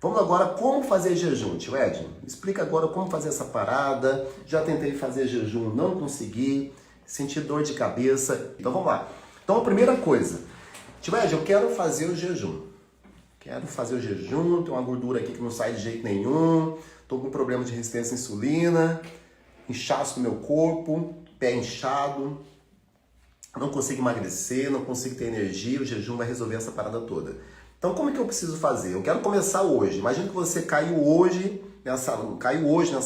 Vamos agora como fazer jejum, tio Ed? Explica agora como fazer essa parada. Já tentei fazer jejum, não consegui, senti dor de cabeça. Então vamos lá. Então a primeira coisa, tio Ed, eu quero fazer o jejum. Quero fazer o jejum, tem uma gordura aqui que não sai de jeito nenhum, tô com problema de resistência à insulina, inchaço no meu corpo, pé inchado, não consigo emagrecer, não consigo ter energia, o jejum vai resolver essa parada toda. Então como é que eu preciso fazer? Eu quero começar hoje. Imagina que você caiu hoje nessa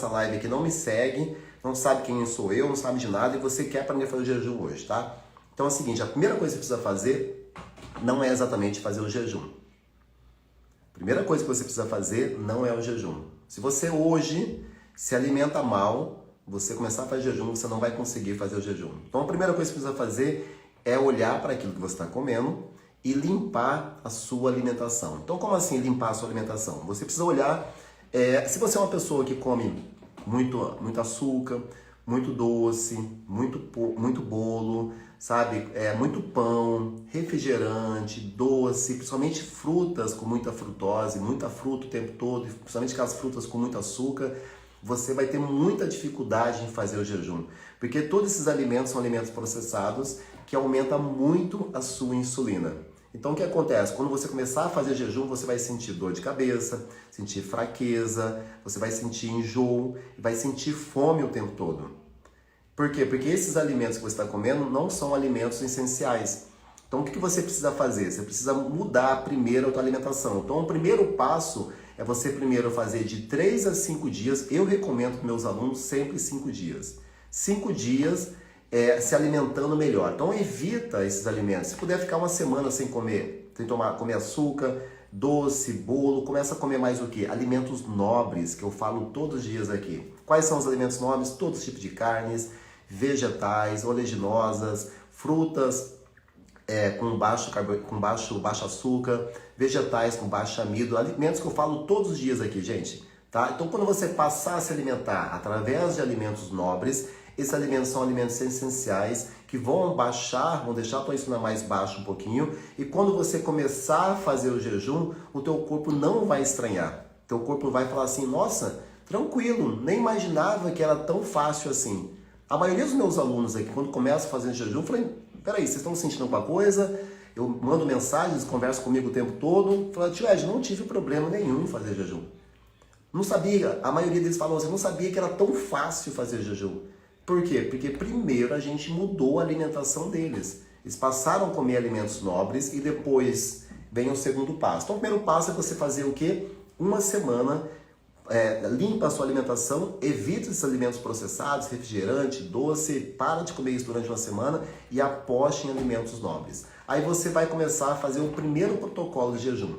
live aqui, não me segue, não sabe quem sou eu, não sabe de nada e você quer aprender a fazer o jejum hoje, tá? Então é o seguinte, a primeira coisa que você precisa fazer não é exatamente fazer o jejum. A primeira coisa que você precisa fazer não é o jejum. Se você hoje se alimenta mal, você começar a fazer jejum, você não vai conseguir fazer o jejum. Então a primeira coisa que você precisa fazer é olhar para aquilo que você está comendo e limpar a sua alimentação. Então como assim limpar a sua alimentação? Você precisa olhar, se você é uma pessoa que come muito açúcar, muito doce, muito bolo, sabe? Muito pão, refrigerante, doce, principalmente frutas com muita frutose, muita fruta o tempo todo, principalmente aquelas frutas com muito açúcar, você vai ter muita dificuldade em fazer o jejum. Porque todos esses alimentos são alimentos processados que aumentam muito a sua insulina. Então o que acontece? Quando você começar a fazer jejum, você vai sentir dor de cabeça, sentir fraqueza, você vai sentir enjoo, vai sentir fome o tempo todo. Por quê? Porque esses alimentos que você está comendo não são alimentos essenciais. Então o que você precisa fazer? Você precisa mudar primeiro a tua alimentação. Então o primeiro passo é você primeiro fazer de 3 a 5 dias. Eu recomendo para meus alunos sempre 5 dias. 5 dias se alimentando melhor. Então evita esses alimentos. Se puder ficar uma semana sem comer, comer açúcar, doce, bolo, começa a comer mais o quê? Alimentos nobres, que eu falo todos os dias aqui. Quais são os alimentos nobres? Todos os tipos de carnes, vegetais, oleaginosas, frutas com baixo açúcar, vegetais com baixo amido, alimentos que eu falo todos os dias aqui, gente. Tá? Então quando você passar a se alimentar através de alimentos nobres, esses alimentos são alimentos essenciais que vão deixar a tua insulina mais baixa um pouquinho e quando você começar a fazer o jejum, o teu corpo não vai estranhar. Teu corpo vai falar assim, nossa, tranquilo, nem imaginava que era tão fácil assim. A maioria dos meus alunos aqui, quando começam a fazer jejum, eu falei, peraí, vocês estão sentindo alguma coisa? Eu mando mensagens, converso comigo o tempo todo, falo, tio Ed, não tive problema nenhum em fazer jejum. Não sabia, a maioria deles falam assim, não sabia que era tão fácil fazer jejum. Por quê? Porque primeiro a gente mudou a alimentação deles. Eles passaram a comer alimentos nobres e depois vem o segundo passo. Então o primeiro passo é você fazer o quê? Uma semana, limpa a sua alimentação, evita esses alimentos processados, refrigerante, doce, para de comer isso durante uma semana e aposte em alimentos nobres. Aí você vai começar a fazer o primeiro protocolo de jejum.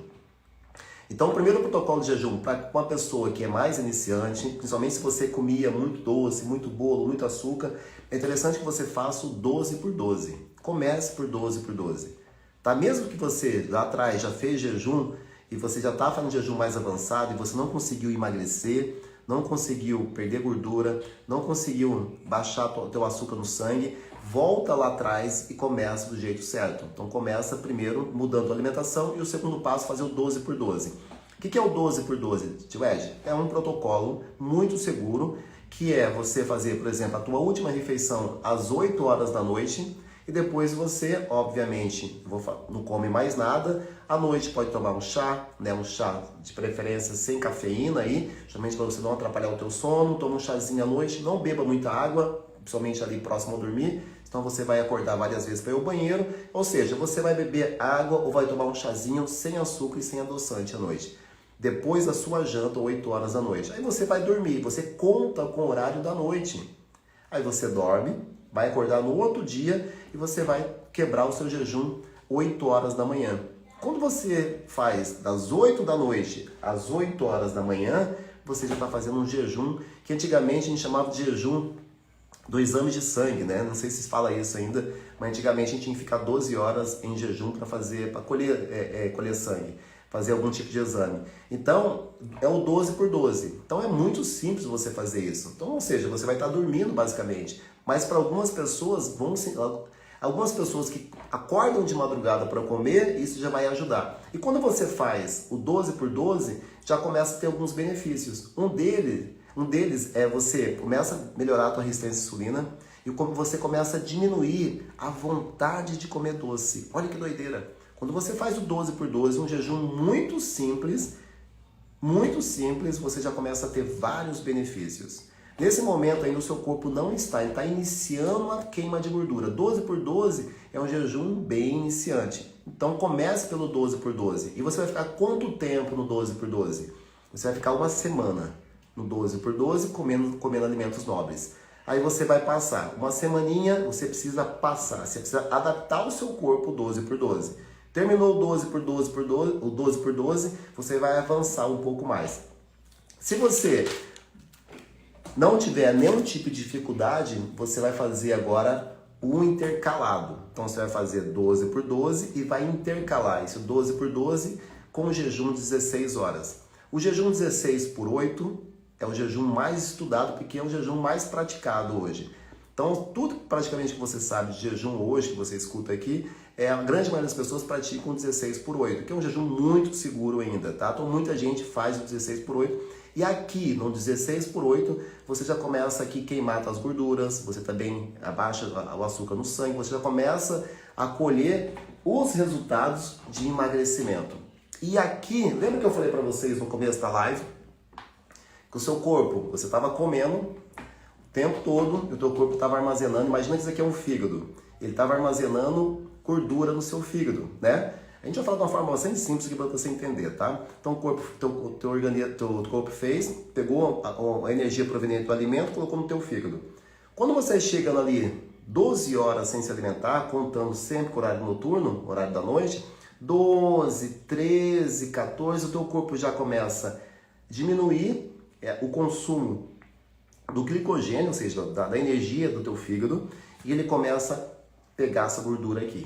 Então, o primeiro protocolo de jejum para uma pessoa que é mais iniciante, principalmente se você comia muito doce, muito bolo, muito açúcar, é interessante que você faça o 12 por 12. Comece por 12 por 12. Tá? Mesmo que você lá atrás já fez jejum e você já está fazendo jejum mais avançado e você não conseguiu emagrecer, não conseguiu perder gordura, não conseguiu baixar o teu açúcar no sangue, volta lá atrás e começa do jeito certo. Então começa primeiro mudando a alimentação e o segundo passo fazer o 12 por 12. O que é o 12 por 12, tio Ed? É um protocolo muito seguro que é você fazer, por exemplo, a tua última refeição às 8 horas da noite e depois você, obviamente, não come mais nada. À noite pode tomar um chá, né? Um chá de preferência sem cafeína aí, justamente para você não atrapalhar o teu sono. Toma um chazinho à noite, não beba muita água, principalmente ali próximo ao dormir. Então você vai acordar várias vezes para ir ao banheiro, ou seja, você vai beber água ou vai tomar um chazinho sem açúcar e sem adoçante à noite. Depois da sua janta, 8 horas da noite. Aí você vai dormir, você conta com o horário da noite. Aí você dorme, vai acordar no outro dia e você vai quebrar o seu jejum 8 horas da manhã. Quando você faz das 8 da noite às 8 horas da manhã, você já está fazendo um jejum que antigamente a gente chamava de jejum do exame de sangue, né? Não sei se se fala isso ainda, mas antigamente a gente tinha que ficar 12 horas em jejum para colher sangue, fazer algum tipo de exame. Então, é o 12 por 12. Então, é muito simples você fazer isso. Então, ou seja, você vai estar dormindo basicamente. Mas para algumas pessoas, Algumas pessoas que acordam de madrugada para comer, isso já vai ajudar. E quando você faz o 12 por 12, já começa a ter alguns benefícios. Um deles é você começa a melhorar a tua resistência à insulina e como você começa a diminuir a vontade de comer doce. Olha que doideira. Quando você faz o 12 por 12, um jejum muito simples, você já começa a ter vários benefícios. Nesse momento ainda o seu corpo não está, ele está iniciando a queima de gordura. 12 por 12 é um jejum bem iniciante. Então comece pelo 12 por 12. E você vai ficar quanto tempo no 12 por 12? Você vai ficar uma semana no 12 por 12 comendo alimentos nobres. Aí você vai passar uma semaninha, você precisa passar, você precisa adaptar o seu corpo 12 por 12. Terminou o 12 por 12 por 12, o 12 por 12, você vai avançar um pouco mais. Se você não tiver nenhum tipo de dificuldade, você vai fazer agora o intercalado. Então você vai fazer 12 por 12 e vai intercalar esse 12 por 12 com o jejum de 16 horas. O jejum 16 por 8 é o jejum mais estudado porque é o jejum mais praticado hoje. Então tudo praticamente que você sabe de jejum hoje, que você escuta aqui, a grande maioria das pessoas praticam 16 por 8, que é um jejum muito seguro ainda, tá? Então muita gente faz o 16 por 8. E aqui, no 16 por 8, você já começa aqui a queimar as gorduras, você também abaixa o açúcar no sangue, você já começa a colher os resultados de emagrecimento. E aqui, lembra que eu falei para vocês no começo da live? Que o seu corpo, você estava comendo o tempo todo e o teu corpo estava armazenando, imagina que isso aqui é um fígado, ele estava armazenando gordura no seu fígado, né? A gente vai falar de uma forma bastante simples aqui para você entender, tá? Então o teu corpo fez, pegou a energia proveniente do alimento e colocou no teu fígado. Quando você chega ali 12 horas sem se alimentar, contando sempre com o horário noturno, horário da noite, 12, 13, 14, o teu corpo já começa a diminuir o consumo do glicogênio, ou seja, da energia do teu fígado, e ele começa a pegar essa gordura aqui.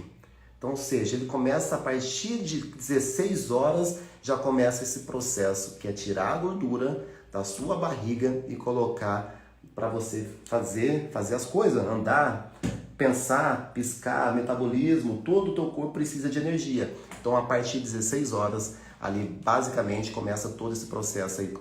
Então, ou seja, ele começa a partir de 16 horas, já começa esse processo, que é tirar a gordura da sua barriga e colocar para você fazer as coisas, andar, pensar, piscar, metabolismo, todo o teu corpo precisa de energia. Então, a partir de 16 horas, ali basicamente começa todo esse processo aí.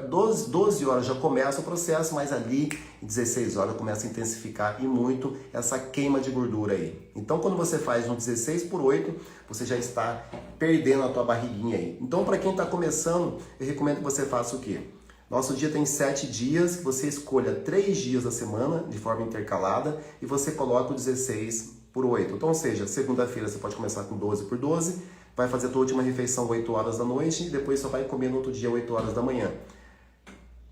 12 horas já começa o processo, mas ali em 16 horas começa a intensificar e muito essa queima de gordura aí. Então quando você faz um 16 por 8, você já está perdendo a tua barriguinha aí. Então para quem está começando, eu recomendo que você faça o quê? Nosso dia tem 7 dias, que você escolha 3 dias da semana de forma intercalada e você coloca o 16 por 8. Então, ou seja, segunda-feira você pode começar com 12 por 12, vai fazer a tua última refeição 8 horas da noite e depois só vai comer no outro dia 8 horas da manhã.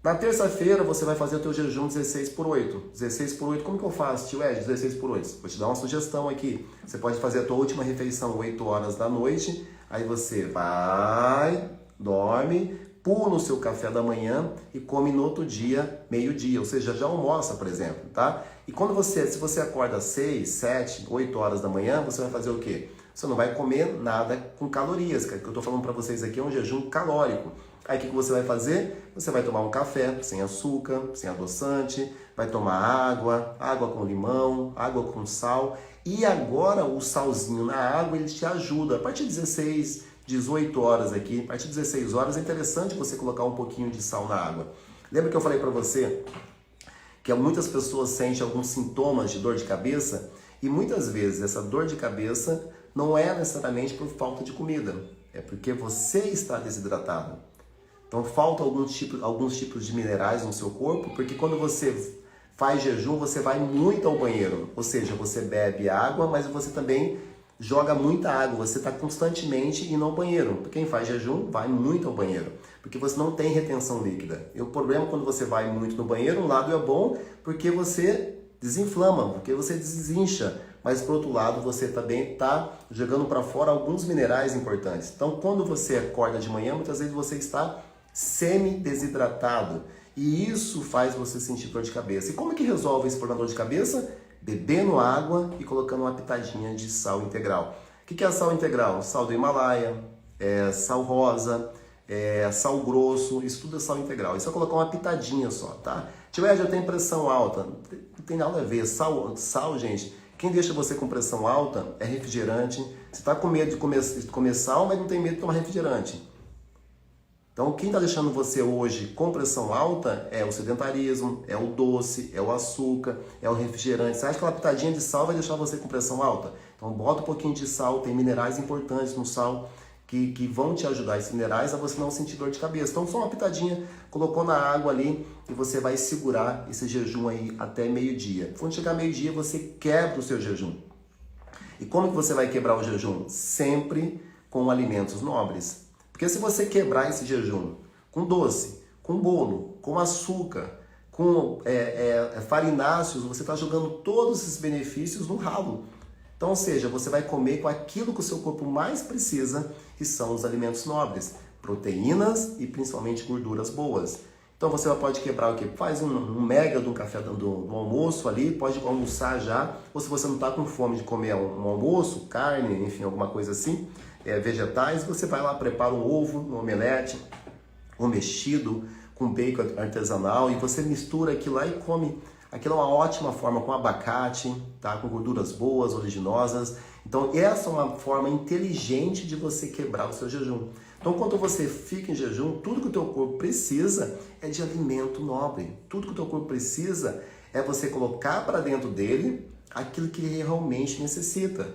Na terça-feira você vai fazer o teu jejum 16 por 8. 16 por 8, como que eu faço, tio Ed? 16 por 8. Vou te dar uma sugestão aqui. Você pode fazer a tua última refeição 8 horas da noite, aí você vai, dorme, pula o seu café da manhã e come no outro dia, meio-dia, ou seja, já almoça, por exemplo, tá? E se você acorda às 6, 7, 8 horas da manhã, você vai fazer o quê? Você não vai comer nada com calorias, que eu tô falando para vocês aqui é um jejum calórico. Aí o que você vai fazer? Você vai tomar um café sem açúcar, sem adoçante, vai tomar água com limão, água com sal. E agora o salzinho na água, ele te ajuda. A partir de 16, 18 horas aqui, a partir de 16 horas é interessante você colocar um pouquinho de sal na água. Lembra que eu falei para você que muitas pessoas sentem alguns sintomas de dor de cabeça? E muitas vezes essa dor de cabeça não é necessariamente por falta de comida, é porque você está desidratado. Então falta alguns tipos de minerais no seu corpo, porque quando você faz jejum, você vai muito ao banheiro. Ou seja, você bebe água, mas você também joga muita água. Você está constantemente indo ao banheiro. Quem faz jejum vai muito ao banheiro, porque você não tem retenção líquida. E o problema quando você vai muito no banheiro, um lado é bom, porque você desinflama, porque você desincha. Mas por outro lado, você também está jogando para fora alguns minerais importantes. Então quando você acorda de manhã, muitas vezes você está semi-desidratado e isso faz você sentir dor de cabeça. E como que resolve esse problema de dor de cabeça? Bebendo água e colocando uma pitadinha de sal integral. O que é sal integral? Sal do Himalaia, sal rosa, sal grosso, isso tudo é sal integral. Isso é colocar uma pitadinha só, tá? Tio Ed, eu tenho pressão alta. Não tem nada a ver. Sal, gente, Quem deixa você com pressão alta é refrigerante. Você está com medo de comer sal, mas não tem medo de tomar refrigerante. Então, quem está deixando você hoje com pressão alta é o sedentarismo, é o doce, é o açúcar, é o refrigerante. Você acha que uma pitadinha de sal vai deixar você com pressão alta? Então, bota um pouquinho de sal, tem minerais importantes no sal que vão te ajudar, esses minerais, a você não sentir dor de cabeça. Então, só uma pitadinha, colocou na água ali e você vai segurar esse jejum aí até meio-dia. Quando chegar meio-dia, você quebra o seu jejum. E como que você vai quebrar o jejum? Sempre com alimentos nobres. Porque se você quebrar esse jejum com doce, com bolo, com açúcar, com farináceos, você está jogando todos esses benefícios no ralo. Então, ou seja, você vai comer com aquilo que o seu corpo mais precisa, que são os alimentos nobres, proteínas e principalmente gorduras boas. Então você pode quebrar o quê? Faz um mega de um café do almoço ali, pode almoçar já, ou se você não está com fome de comer um almoço, carne, enfim, alguma coisa assim, vegetais, você vai lá, prepara um ovo, um omelete, um mexido, com bacon artesanal, e você mistura aquilo lá e come. Aquilo é uma ótima forma com abacate, tá? Com gorduras boas, oleaginosas. Então essa é uma forma inteligente de você quebrar o seu jejum. Então quando você fica em jejum, tudo que o teu corpo precisa é de alimento nobre. Tudo que o teu corpo precisa é você colocar para dentro dele aquilo que ele realmente necessita.